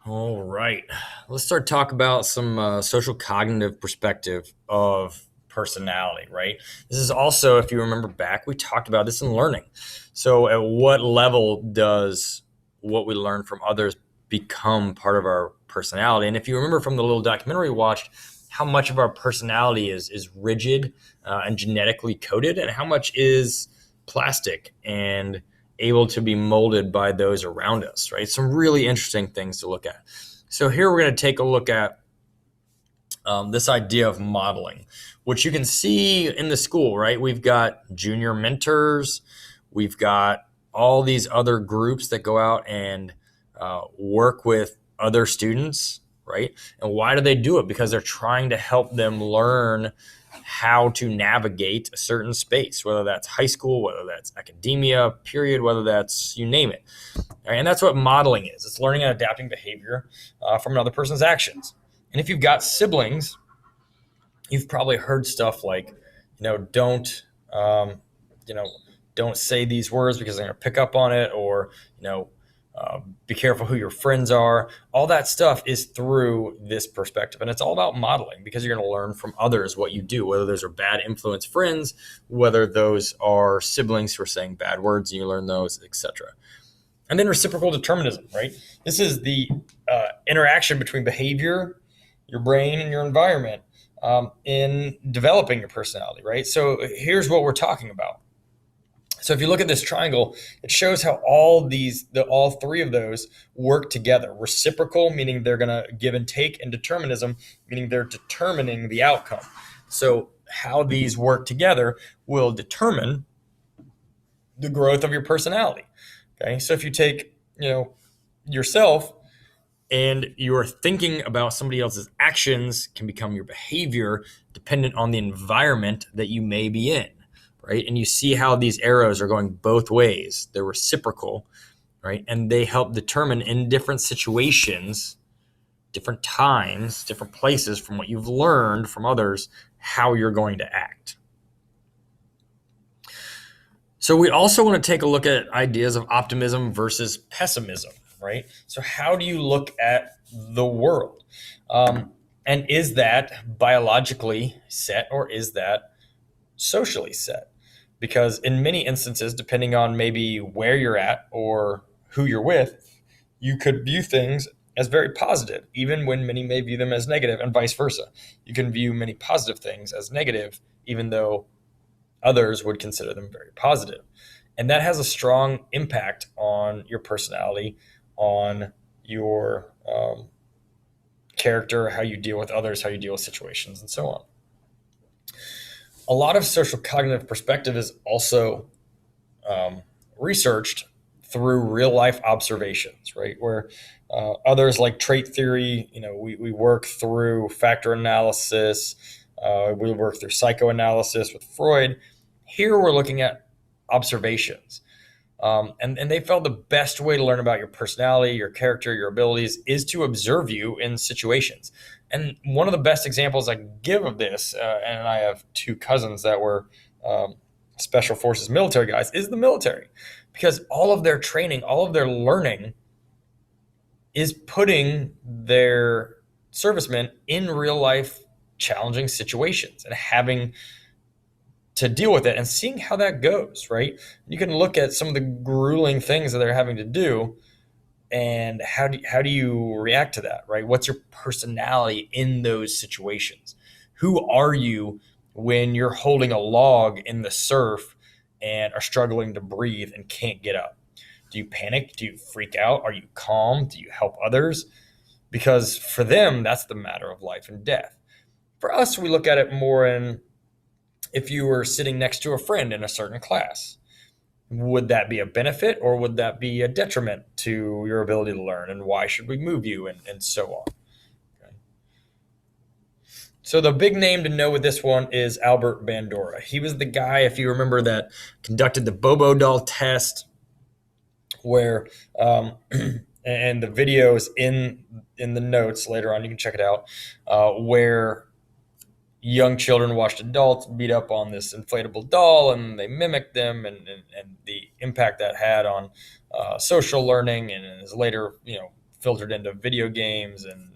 All right. Let's start talk about some social cognitive perspective of personality, right? This is also, if you remember back, we talked about this in learning. So, at what level does what we learn from others become part of our personality? And if you remember from the little documentary we watched, how much of our personality is rigid and genetically coded, and how much is plastic and able to be molded by those around us, right? Some really interesting things to look at. So here we're going to take a look at this idea of modeling, which you can see in the school, right? We've got junior mentors, we've got all these other groups that go out and work with other students, right? And why do they do it? Because they're trying to help them learn how to navigate a certain space, whether that's high school, whether that's academia, period, whether that's you name it. Right? And that's what modeling is. It's learning and adapting behavior from another person's actions. And if you've got siblings, you've probably heard stuff like, don't, you know, don't say these words because they're going to pick up on it, or, be careful who your friends are. All that stuff is through this perspective. And it's all about modeling because you're going to learn from others what you do, whether those are bad influence friends, whether those are siblings who are saying bad words and you learn those, etc. And then reciprocal determinism, right? This is the interaction between behavior, your brain, and your environment in developing your personality, right? So here's what we're talking about. So if you look at this triangle, it shows how all three of those work together. Reciprocal, meaning they're going to give and take, and determinism, meaning they're determining the outcome. So how these work together will determine the growth of your personality. Okay, so if you take, yourself, and you're thinking about somebody else's actions can become your behavior dependent on the environment that you may be in, right? And you see how these arrows are going both ways. They're reciprocal, right? And they help determine in different situations, different times, different places from what you've learned from others, how you're going to act. So we also want to take a look at ideas of optimism versus pessimism, right? So how do you look at the world? And is that biologically set, or is that socially set? Because in many instances, depending on maybe where you're at or who you're with, you could view things as very positive, even when many may view them as negative, and vice versa. You can view many positive things as negative, even though others would consider them very positive. And that has a strong impact on your personality, on your character, how you deal with others, how you deal with situations, and so on. A lot of social cognitive perspective is also researched through real life observations, right? Where others like trait theory, we work through factor analysis, we work through psychoanalysis with Freud. Here we're looking at observations. And they felt the best way to learn about your personality, your character, your abilities is to observe you in situations. And one of the best examples I give of this, and I have two cousins that were special forces military guys, is the military. Because all of their training, all of their learning is putting their servicemen in real life challenging situations and having to deal with it and seeing how that goes, right? You can look at some of the grueling things that they're having to do, and how do you react to that, right? What's your personality in those situations? Who are you when you're holding a log in the surf and are struggling to breathe and can't get up? Do you panic? Do you freak out? Are you calm? Do you help others? Because for them, that's the matter of life and death. For us, we look at it more in, if you were sitting next to a friend in a certain class, would that be a benefit or would that be a detriment to your ability to learn? And why should we move you? And so on. Okay. So the big name to know with this one is Albert Bandura. He was the guy, if you remember, that conducted the Bobo doll test, where and the videos in the notes later on, you can check it out, where young children watched adults beat up on this inflatable doll and they mimicked them, and the impact that had on social learning, and his later filtered into video games and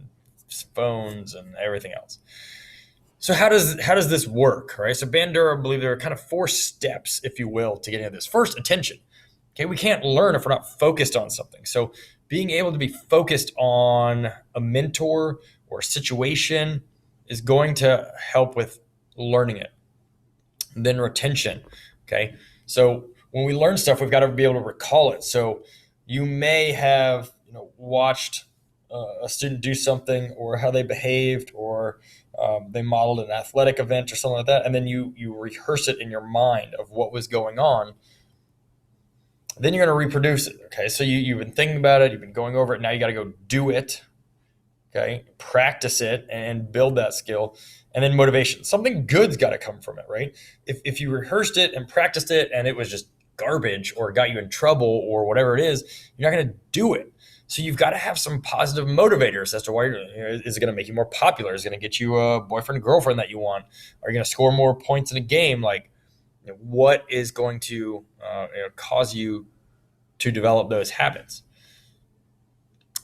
phones and everything else. So how does this work, right? So Bandura, I believe there are kind of 4 steps, if you will, to getting at this. First, attention. Okay, we can't learn if we're not focused on something. So being able to be focused on a mentor or a situation is going to help with learning it. And then retention. Okay, so when we learn stuff, we've got to be able to recall it. So you may have watched a student do something, or how they behaved, or they modeled an athletic event or something like that, and then you rehearse it in your mind of what was going on. Then you're going to reproduce it. Okay, so you've been thinking about it, you've been going over it. Now you got to go do it. Okay, practice it and build that skill. And then motivation. Something good's got to come from it, right? If you rehearsed it and practiced it and it was just garbage, or got you in trouble, or whatever it is, you're not going to do it. So you've got to have some positive motivators as to why is it going to make you more popular? Is it going to get you a boyfriend, girlfriend that you want? Are you going to score more points in a game? Like, what is going to cause you to develop those habits?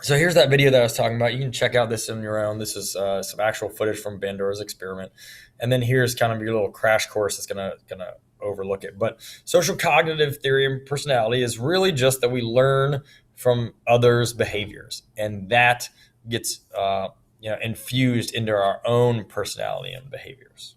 So here's that video that I was talking about. You can check out this on your own. This is some actual footage from Bandura's experiment. And then here's kind of your little crash course that's gonna overlook it. But social cognitive theory and personality is really just that we learn from others' behaviors, and that gets infused into our own personality and behaviors.